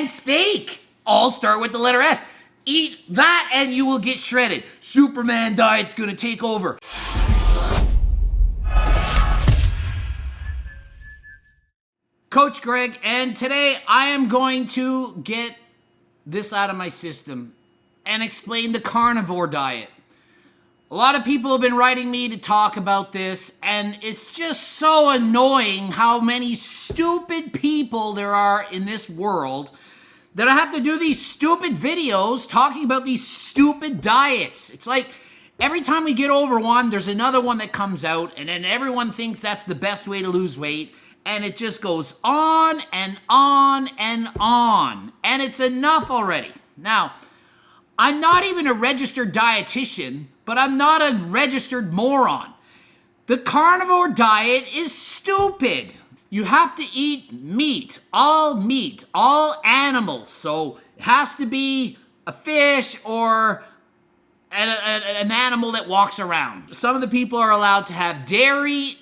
and steak all start with the letter S. Eat that and you will get shredded. Superman diet's gonna take over. Coach Greg, and today I am going to get this out of my system and explain the carnivore diet. A lot of people have been writing me to talk about this, and it's just so annoying how many stupid people there are in this world that I have to do these stupid videos talking about these stupid diets. It's like every time we get over one, there's another one that comes out, and then everyone thinks that's the best way to lose weight, and it just goes on and on and on, and it's enough already. Now, I'm not even a registered dietitian, but I'm not a registered moron. The carnivore diet is stupid. You have to eat meat, all animals. So it has to be a fish or an animal that walks around. Some of the people are allowed to have dairy,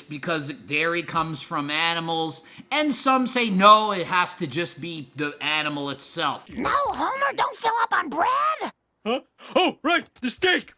because dairy comes from animals, and some say no, it has to just be the animal itself. No, Homer, don't fill up on bread. Huh? Oh, right, the steak.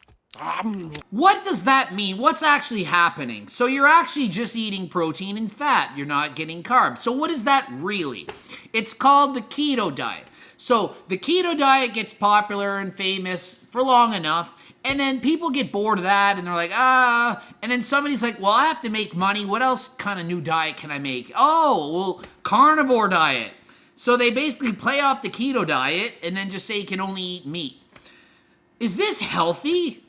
What does that mean? What's actually happening? So you're actually just eating protein and fat. You're not getting carbs. So what is that really? It's called the keto diet. So the keto diet gets popular and famous for long enough, and then people get bored of that, and they're like, and then somebody's like, well, I have to make money. What else kind of new diet can I make? Oh, well, carnivore diet. So they basically play off the keto diet and then just say you can only eat meat. Is this healthy?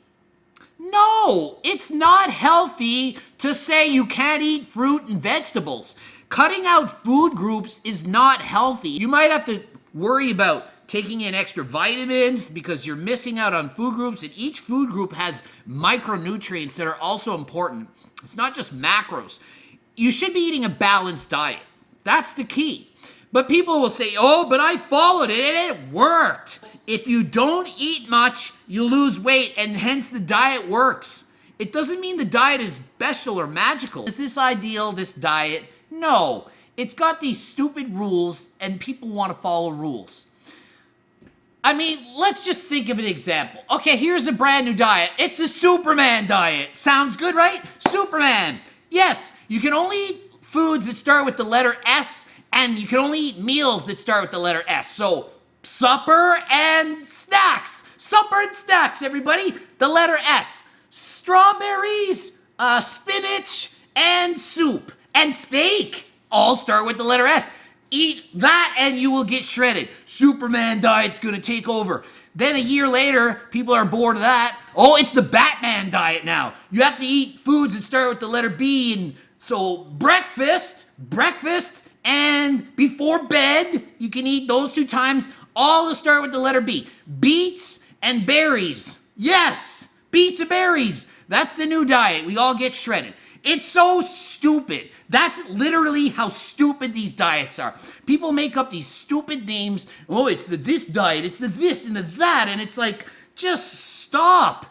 No, it's not healthy to say you can't eat fruit and vegetables. Cutting out food groups is not healthy. You might have to worry about taking in extra vitamins because you're missing out on food groups, and each food group has micronutrients that are also important. It's not just macros. You should be eating a balanced diet. That's the key. But people will say, oh, but I followed it and it worked. If you don't eat much, you lose weight, and hence the diet works. It doesn't mean the diet is special or magical. Is this ideal, this diet? No. It's got these stupid rules, and people want to follow rules. I mean, let's just think of an example. Okay, here's a brand new diet. It's the Superman diet. Sounds good, right? Superman. Yes, you can only eat foods that start with the letter S, and you can only eat meals that start with the letter S. So, supper and snacks. Supper and snacks, everybody. The letter S. Strawberries, spinach, and soup. And steak all start with the letter S. Eat that and you will get shredded. Superman diet's gonna take over. Then a year later, people are bored of that. Oh, it's the Batman diet now. You have to eat foods that start with the letter B. And so breakfast, and before bed, you can eat those 2 times, all to start with the letter B. Beets and berries. Yes, beets and berries. That's the new diet. We all get shredded. It's so stupid. That's literally how stupid these diets are. People make up these stupid names. Oh, it's the this diet, it's the this and the that, and it's like, just stop.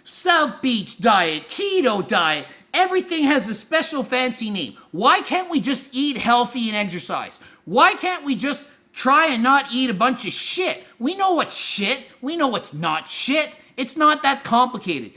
South Beach diet, keto diet, everything has a special fancy name. Why can't we just eat healthy and exercise? Why can't we just try and not eat a bunch of shit? We know what's shit. We know what's not shit. It's not that complicated.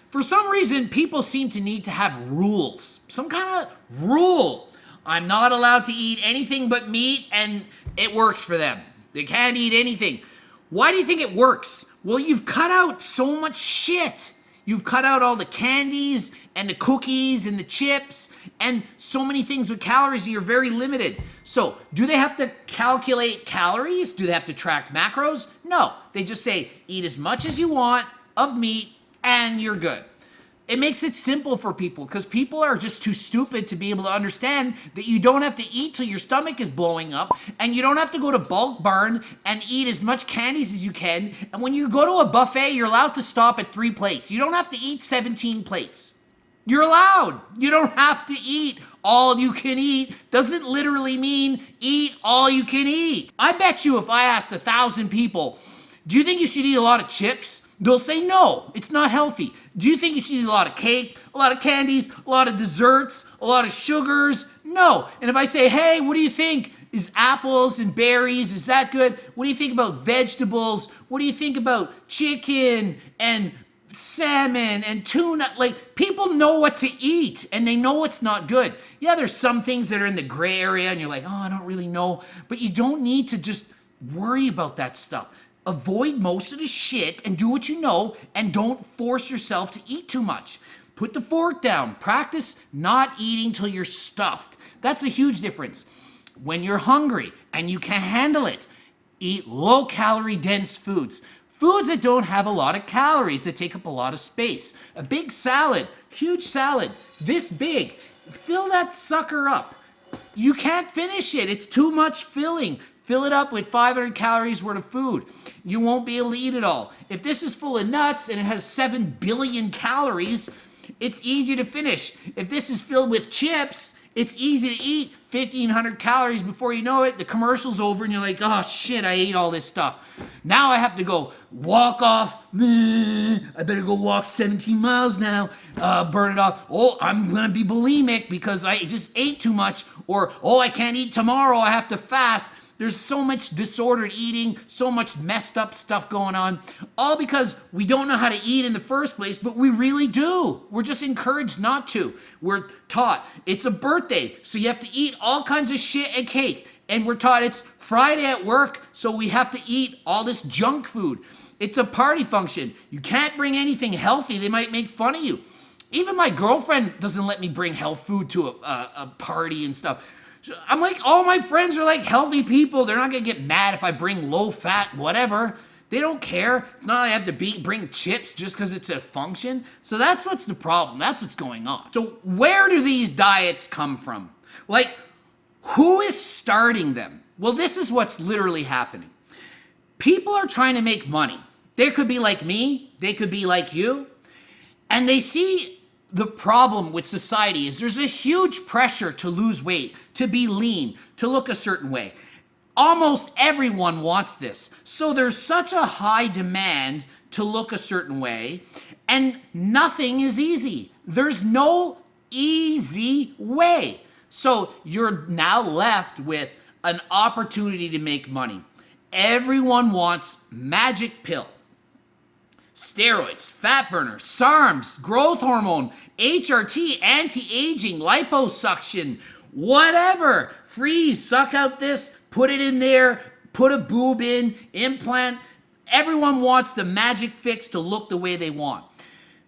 For some reason, people seem to need to have rules. Some kind of rule. I'm not allowed to eat anything but meat, and it works for them. They can't eat anything. Why do you think it works? Well, you've cut out so much shit. You've cut out all the candies and the cookies and the chips and so many things with calories, and you're very limited. So, do they have to calculate calories? Do they have to track macros? No. They just say, eat as much as you want of meat, and you're good. It makes it simple for people because people are just too stupid to be able to understand that you don't have to eat till your stomach is blowing up, and you don't have to go to Bulk Barn and eat as much candies as you can. And when you go to a buffet, you're allowed to stop at 3 plates. You don't have to eat 17 plates. You're allowed. You don't have to eat all you can eat. Doesn't literally mean eat all you can eat. I bet you if I asked 1,000 people, do you think you should eat a lot of chips? They'll say, no, it's not healthy. Do you think you should eat a lot of cake, a lot of candies, a lot of desserts, a lot of sugars? No. And if I say, hey, what do you think? Is apples and berries, is that good? What do you think about vegetables? What do you think about chicken and salmon and tuna? Like, people know what to eat and they know what's not good. Yeah, there's some things that are in the gray area and you're like, oh, I don't really know. But you don't need to just worry about that stuff. Avoid most of the shit and do what you know, and don't force yourself to eat too much. Put the fork down. Practice not eating till you're stuffed. That's a huge difference. When you're hungry and you can handle it, eat low-calorie dense foods. Foods that don't have a lot of calories, that take up a lot of space. A big salad, huge salad, this big. Fill that sucker up. You can't finish it. It's too much filling. Fill it up with 500 calories worth of food. You won't be able to eat it all. If this is full of nuts and it has 7 billion calories, it's easy to finish. If this is filled with chips, it's easy to eat 1,500 calories. Before you know it, the commercial's over and you're like, oh shit, I ate all this stuff. Now I have to go walk off. I better go walk 17 miles now, burn it off. Oh, I'm gonna be bulimic because I just ate too much. Or, oh, I can't eat tomorrow, I have to fast. There's so much disordered eating, so much messed up stuff going on, all because we don't know how to eat in the first place, but we really do. We're just encouraged not to. We're taught it's a birthday, so you have to eat all kinds of shit and cake. And we're taught it's Friday at work, so we have to eat all this junk food. It's a party function. You can't bring anything healthy. They might make fun of you. Even my girlfriend doesn't let me bring health food to a party and stuff. I'm like, all my friends are like healthy people. They're not gonna get mad if I bring low fat, whatever. They don't care. It's not like I have to bring chips just because it's a function. So that's what's the problem. That's what's going on. So where do these diets come from? Like, who is starting them? Well, this is what's literally happening. People are trying to make money. They could be like me. They could be like you. And they see the problem with society is there's a huge pressure to lose weight, to be lean, to look a certain way. Almost everyone wants this. So there's such a high demand to look a certain way, and nothing is easy. There's no easy way. So you're now left with an opportunity to make money. Everyone wants magic pill. Steroids, fat burner, SARMs, growth hormone, HRT, anti-aging, liposuction, whatever. Freeze, suck out this, put it in there, put a boob in, implant. Everyone wants the magic fix to look the way they want.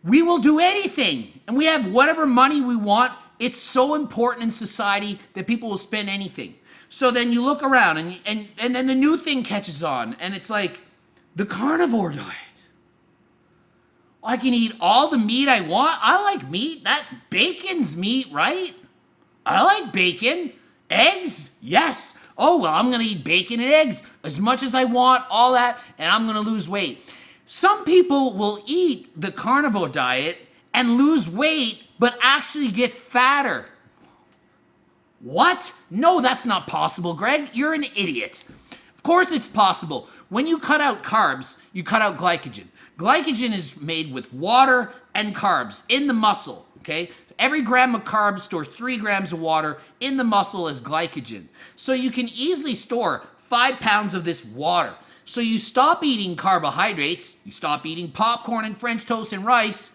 We will do anything, and we have whatever money we want. It's so important in society that people will spend anything. So then you look around, and then the new thing catches on, and it's like the carnivore diet. I can eat all the meat I want. I like meat. That bacon's meat, right? I like bacon. Eggs? Yes. Oh, well, I'm going to eat bacon and eggs as much as I want, all that, and I'm going to lose weight. Some people will eat the carnivore diet and lose weight, but actually get fatter. What? No, that's not possible, Greg. You're an idiot. Of course it's possible. When you cut out carbs, you cut out glycogen. Glycogen is made with water and carbs in the muscle, okay? Every gram of carbs stores 3 grams of water in the muscle as glycogen. So you can easily store 5 pounds of this water. So you stop eating carbohydrates, you stop eating popcorn and French toast and rice,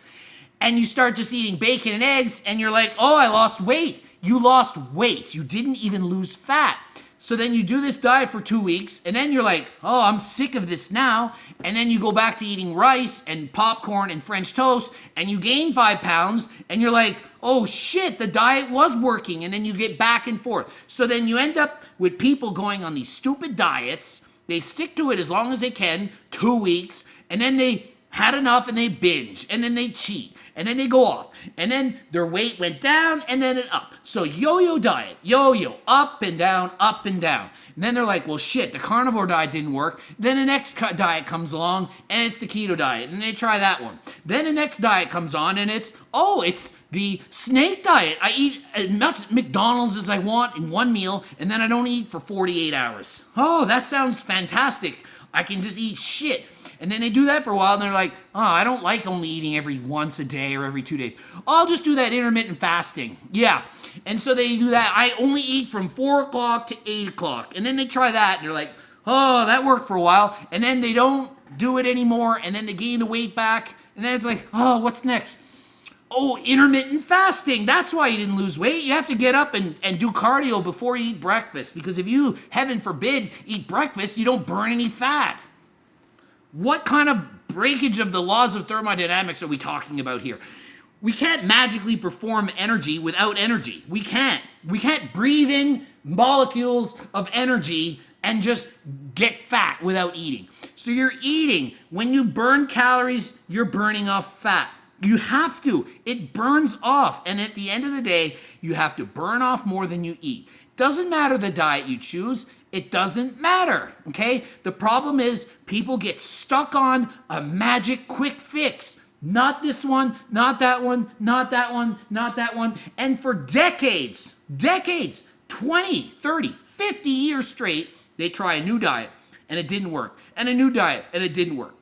and you start just eating bacon and eggs, and you're like, oh, I lost weight. You lost weight. You didn't even lose fat. So then you do this diet for 2 weeks, and then you're like, oh, I'm sick of this now. And then you go back to eating rice and popcorn and French toast, and you gain 5 pounds, and you're like, oh shit, the diet was working. And then you get back and forth. So then you end up with people going on these stupid diets. They stick to it as long as they can, 2 weeks, and then they had enough and they binge, and then they cheat, and then they go off, and then their weight went down and then it up. So yo-yo diet, yo-yo, up and down, up and down. And then they're like, well shit, the carnivore diet didn't work. Then the next diet comes along and it's the keto diet, and they try that one. Then the next diet comes on and it's the snake diet. I eat as much McDonald's as I want in one meal, and then I don't eat for 48 hours. Oh, that sounds fantastic. I can just eat shit. And then they do that for a while, and they're like, oh, I don't like only eating every once a day or every 2 days. I'll just do that intermittent fasting. Yeah. And so they do that. I only eat from 4 o'clock to 8 o'clock. And then they try that, and they're like, oh, that worked for a while. And then they don't do it anymore, and then they gain the weight back. And then it's like, oh, what's next? Oh, intermittent fasting. That's why you didn't lose weight. You have to get up and do cardio before you eat breakfast. Because if you, heaven forbid, eat breakfast, you don't burn any fat. What kind of breakage of the laws of thermodynamics are we talking about here? We can't magically perform energy without energy. We can't. We can't breathe in molecules of energy and just get fat without eating. So you're eating. When you burn calories, you're burning off fat. You have to. It burns off. And at the end of the day, you have to burn off more than you eat. Doesn't matter the diet you choose. It doesn't matter, okay? The problem is people get stuck on a magic quick fix. Not this one, not that one, not that one, not that one. And for decades, 20, 30, 50 years straight, they try a new diet and it didn't work. And a new diet and it didn't work.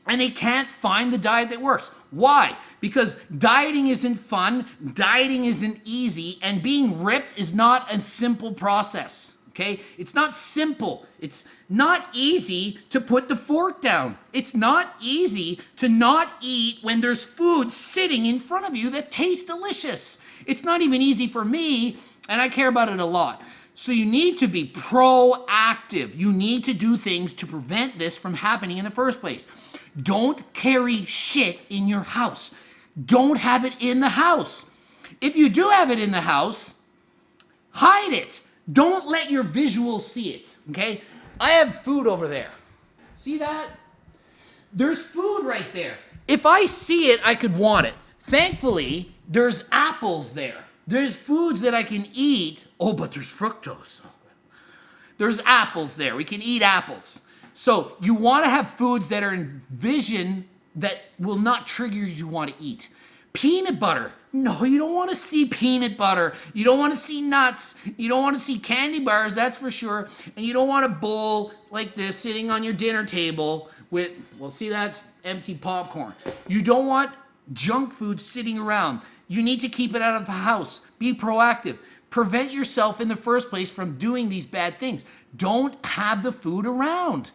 And they can't find the diet that works. Why? Because dieting isn't fun, dieting isn't easy, and being ripped is not a simple process. Okay? It's not simple. It's not easy to put the fork down. It's not easy to not eat when there's food sitting in front of you that tastes delicious. It's not even easy for me, and I care about it a lot. So you need to be proactive. You need to do things to prevent this from happening in the first place. Don't carry shit in your house. Don't have it in the house. If you do have it in the house, hide it. Don't let your visuals see it, okay? I have food over there. See that? There's food right there. If I see it, I could want it. Thankfully, there's apples there. There's foods that I can eat. Oh, but there's fructose. There's apples there. We can eat apples. So you want to have foods that are in vision that will not trigger you to want to eat. Peanut butter. No, you don't want to see peanut butter. You don't want to see nuts. You don't want to see candy bars, that's for sure. And you don't want a bowl like this sitting on your dinner table with, well, see, that's empty popcorn. You don't want junk food sitting around. You need to keep it out of the house. Be proactive. Prevent yourself in the first place from doing these bad things. Don't have the food around.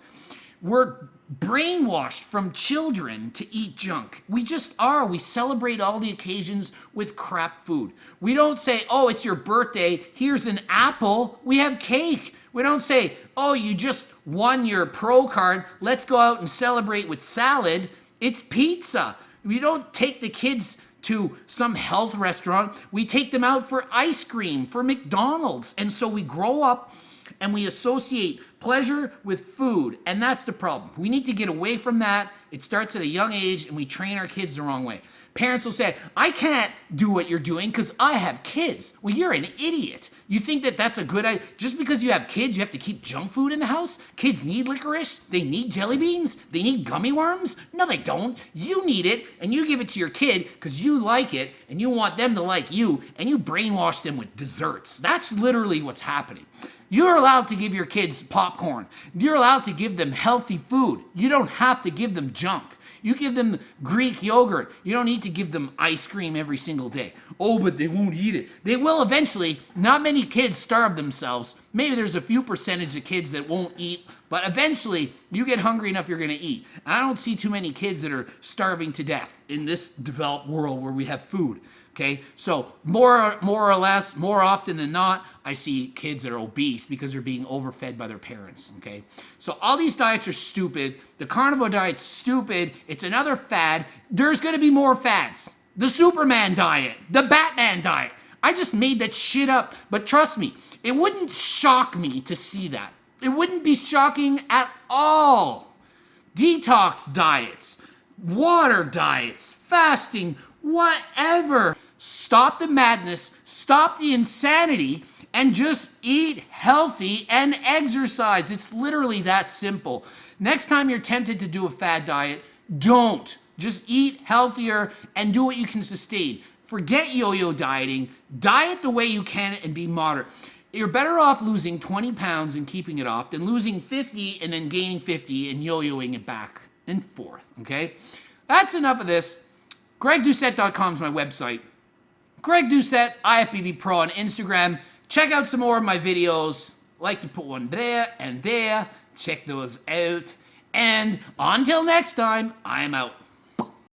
We're brainwashed from children to eat junk. We just are. We celebrate all the occasions with crap food. We don't say, oh, it's your birthday, here's an apple. We have cake. We don't say, oh, you just won your pro card, let's go out and celebrate with salad. It's pizza. We don't take the kids to some health restaurant. We take them out for ice cream, for McDonald's. And so we grow up and we associate pleasure with food, and that's the problem. We need to get away from that. It starts at a young age, and we train our kids the wrong way. Parents will say, I can't do what you're doing because I have kids. Well, you're an idiot. You think that that's a good idea? Just because you have kids, you have to keep junk food in the house? Kids need licorice? They need jelly beans? They need gummy worms? No, they don't. You need it, and you give it to your kid because you like it, and you want them to like you, and you brainwash them with desserts. That's literally what's happening. You're allowed to give your kids popcorn. You're allowed to give them healthy food. You don't have to give them junk. You give them Greek yogurt. You don't need to give them ice cream every single day. Oh, but they won't eat it. They will eventually. Not many kids starve themselves. Maybe there's a few percentage of kids that won't eat, but eventually you get hungry enough, you're going to eat. And I don't see too many kids that are starving to death in this developed world where we have food. Okay, so more or less, more often than not, I see kids that are obese because they're being overfed by their parents. Okay, so all these diets are stupid. The carnivore diet's stupid. It's another fad. There's going to be more fads. The Superman diet, the Batman diet. I just made that shit up. But trust me, it wouldn't shock me to see that. It wouldn't be shocking at all. Detox diets, water diets, fasting, whatever. Stop the madness, stop the insanity, and just eat healthy and exercise. It's literally that simple. Next time you're tempted to do a fad diet, don't. Just eat healthier and do what you can sustain. Forget yo-yo dieting. Diet the way you can and be moderate. You're better off losing 20 pounds and keeping it off than losing 50 and then gaining 50 and yo-yoing it back. and fourth, okay? That's enough of this. GregDoucette.com is my website. Greg Doucette, IFBB Pro on Instagram. Check out some more of my videos. Like to put one there and there. Check those out. And until next time, I'm out.